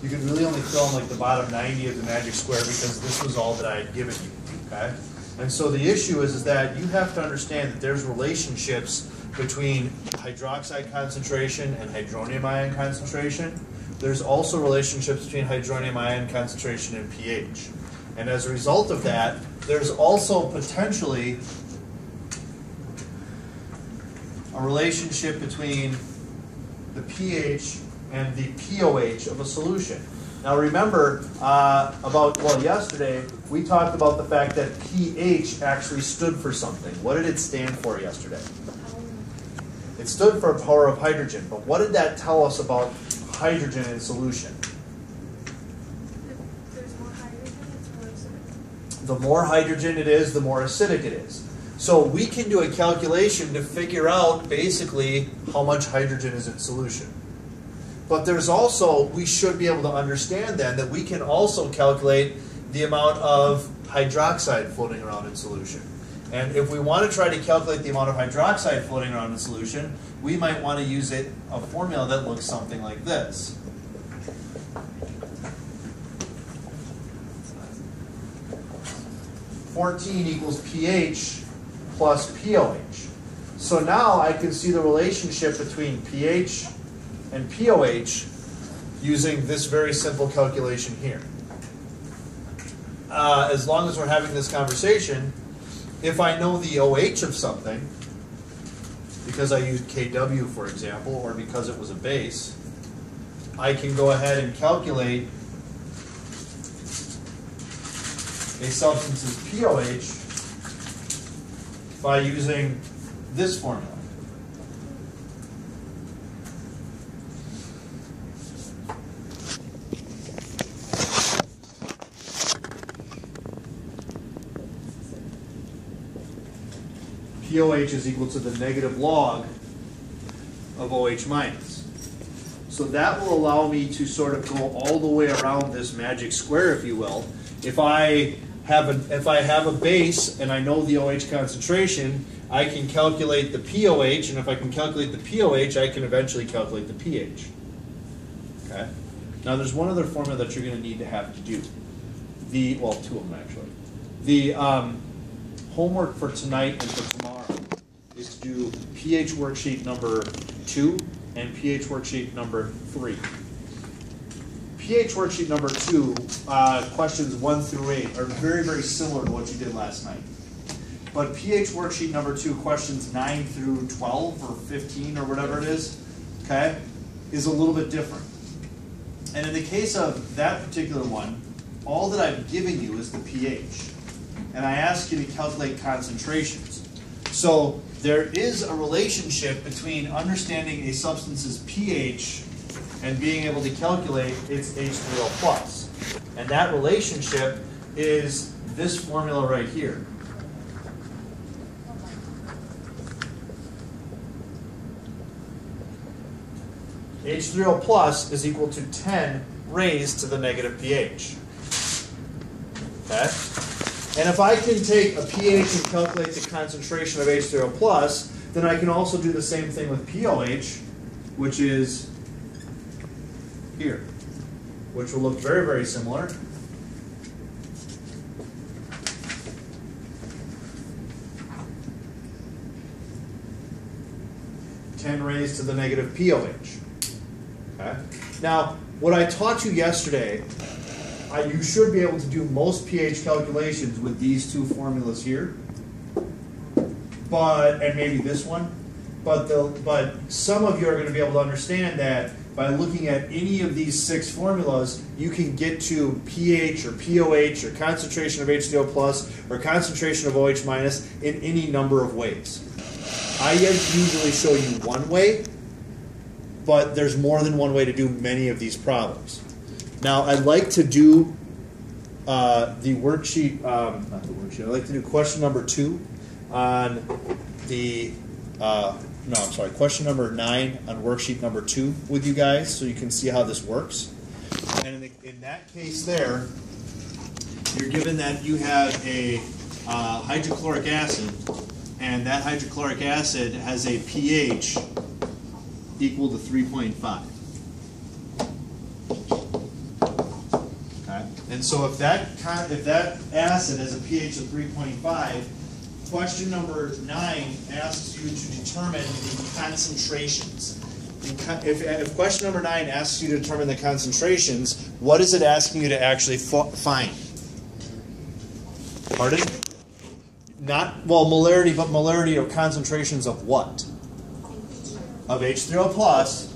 you could really only fill in like the bottom 90 of the magic square because this was all that I had given you, okay? And so the issue is that you have to understand that there's relationships between hydroxide concentration and hydronium ion concentration. There's also relationships between hydronium ion concentration and pH. And as a result of that, there's also potentially a relationship between the pH and the pOH of a solution. Now remember, yesterday, we talked about the fact that pH actually stood for something. What did it stand for yesterday? It stood for power of hydrogen. But what did that tell us about hydrogen in solution? If there's more hydrogen, it's more acidic. The more hydrogen it is, the more acidic it is. So we can do a calculation to figure out basically how much hydrogen is in solution. But there's also, we should be able to understand then that we can also calculate the amount of hydroxide floating around in solution. And if we want to try to calculate the amount of hydroxide floating around in solution, we might want to use a formula that looks something like this. (14) equals pH plus pOH. So now I can see the relationship between pH and pOH using this very simple calculation here. As long as we're having this conversation, if I know the OH of something, because I used Kw for example, or because it was a base, I can go ahead and calculate a substance's pOH by using this formula. pOH is equal to the negative log of OH minus. So that will allow me to sort of go all the way around this magic square, if you will. If I have a base and I know the OH concentration, I can calculate the pOH, and if I can calculate the pOH, I can eventually calculate the pH. Okay? Now there's one other formula that you're going to have to do. Well, two of them actually. The homework for tonight and for tomorrow is to do pH worksheet number 2 and pH worksheet number 3. pH worksheet number 2, questions 1 through 8, are very, very similar to what you did last night. But pH worksheet number 2, questions 9 through 12 or 15 or whatever it is, okay, is a little bit different. And in the case of that particular one, all that I've given you is the pH. And I ask you to calculate concentrations. So there is a relationship between understanding a substance's pH and being able to calculate its H3O+. And that relationship is this formula right here. H3O+ is equal to 10 raised to the negative pH. Okay? And if I can take a pH and calculate the concentration of H3O+, then I can also do the same thing with pOH, which is here, which will look very, very similar. (10 raised to the negative pOH). Okay? Now, what I taught you yesterday, you should be able to do most pH calculations with these two formulas here, and maybe this one. But some of you are going to be able to understand that by looking at any of these 6 formulas, you can get to pH or pOH or concentration of H3O+ or concentration of OH- in any number of ways. I usually show you one way, but there's more than one way to do many of these problems. Now, I'd like to do the worksheet, not the worksheet, I'd like to do question number 2 on the, question number 9 on worksheet number 2 with you guys so you can see how this works. And in that case there, you're given that you have a hydrochloric acid, and that hydrochloric acid has a pH equal to 3.5. And so if that acid has a pH of 3.5, question number 9 asks you to determine the concentrations. If question number 9 asks you to determine the concentrations, what is it asking you to actually find? Pardon? Not, well, molarity, but molarity or concentrations of what? Of H3O plus.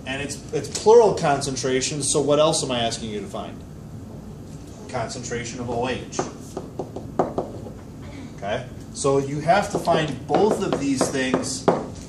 And it's plural concentrations, so what else am I asking you to find? Concentration of OH. Okay? So you have to find both of these things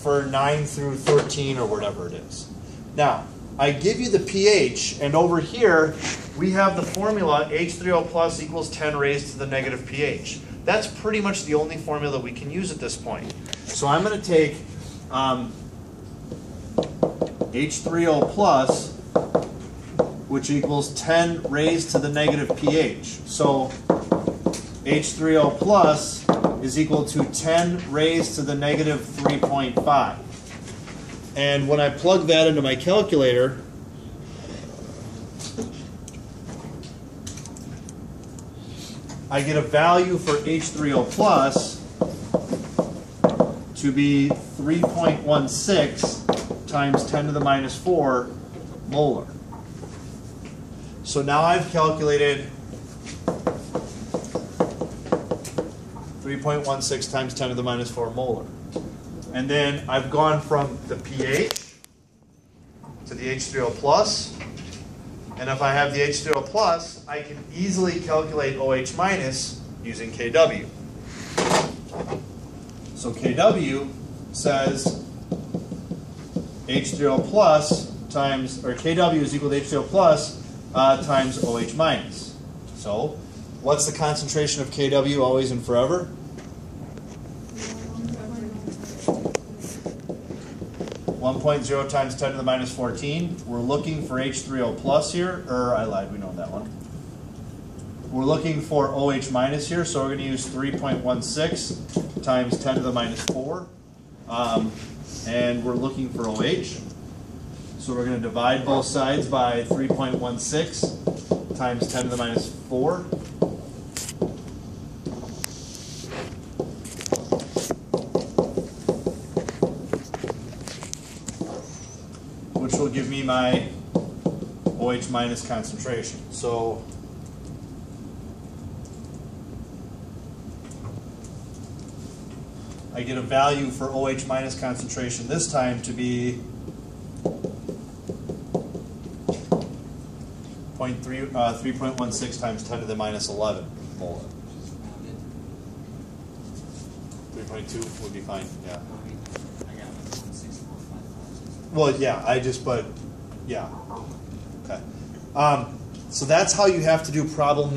for 9 through 13 or whatever it is. Now, I give you the pH, and over here we have the formula H3O plus equals 10 raised to the negative pH. That's pretty much the only formula we can use at this point. So I'm going to take H3O plus, which equals 10 raised to the negative pH. So H3O plus is equal to 10 raised to the negative 3.5. And when I plug that into my calculator, I get a value for H3O plus to be 3.16 times 10 to the minus 4 molar. So now I've calculated 3.16 times 10 to the minus 4 molar. And then I've gone from the pH to the H3O plus. And if I have the H3O plus, I can easily calculate OH minus using KW. So KW says H3O plus times, or KW is equal to H3O plus times OH minus. So what's the concentration of KW always and forever? 1.0 times 10 to the minus 14. We're looking for H3O plus here, or I lied, we know that one. We're looking for OH minus here, so we're going to use 3.16 times 10 to the minus 4. And we're looking for OH. So we're going to divide both sides by 3.16 times 10 to the minus 4. Which will give me my OH minus concentration. So I get a value for OH minus concentration this time to be 3.16 times 10 to the minus 11 molar. 3.2 would be fine, yeah. Well, yeah, yeah. Okay. So that's how you have to do problem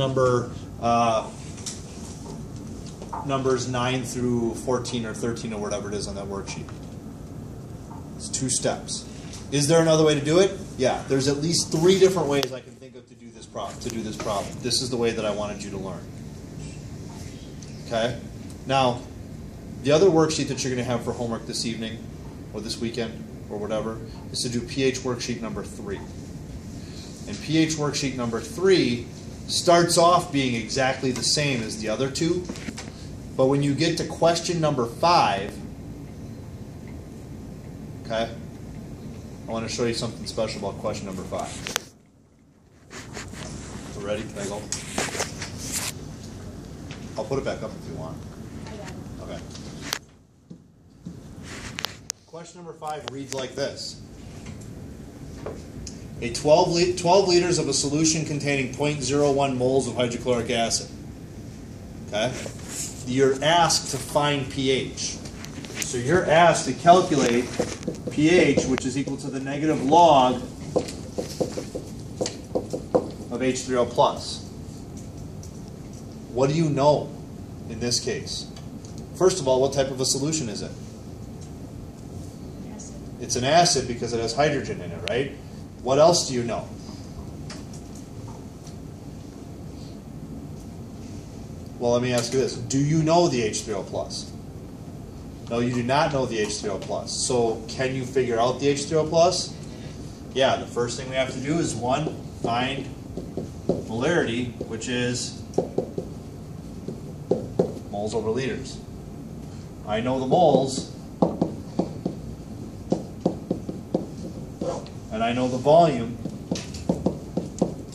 numbers 9 through 14 or 13 or whatever it is on that worksheet. It's 2 steps. Is there another way to do it? Yeah, there's at least 3 different ways I can think of to do this problem. This is the way that I wanted you to learn. Okay? Now, the other worksheet that you're going to have for homework this evening or this weekend or whatever is to do pH worksheet number 3. And pH worksheet number 3 starts off being exactly the same as the other 2, but when you get to question number 5, okay, I want to show you something special about question number 5. So ready? Can I go? I'll put it back up if you want. Okay. Question number 5 reads like this. A 12 liters of a solution containing 0.01 moles of hydrochloric acid. Okay? You're asked to find pH. So you're asked to calculate pH, which is equal to the negative log of H3O plus. What do you know in this case? First of all, what type of a solution is it? Acid. It's an acid because it has hydrogen in it, right? What else do you know? Well, let me ask you this. Do you know the H3O plus? No, you do not know the H3O plus. So can you figure out the H3O plus? Yeah, the first thing we have to do is one, find molarity, which is moles over liters. I know the moles, and I know the volume,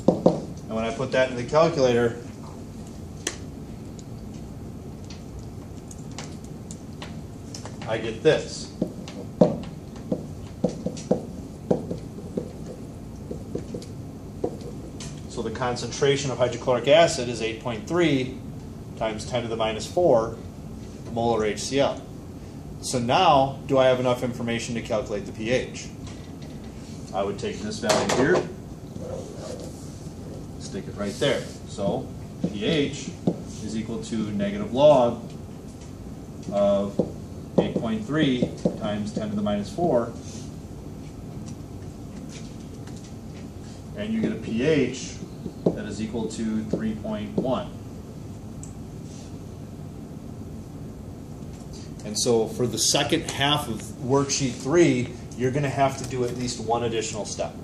and when I put that in the calculator, I get this. So the concentration of hydrochloric acid is 8.3 times 10 to the minus 4 molar HCl. So now, do I have enough information to calculate the pH? I would take this value here, stick it right there. So pH is equal to negative log of 8.3 times 10 to the minus 4, and you get a pH that is equal to 3.1. And so for the second half of worksheet 3, you're going to have to do at least one additional step.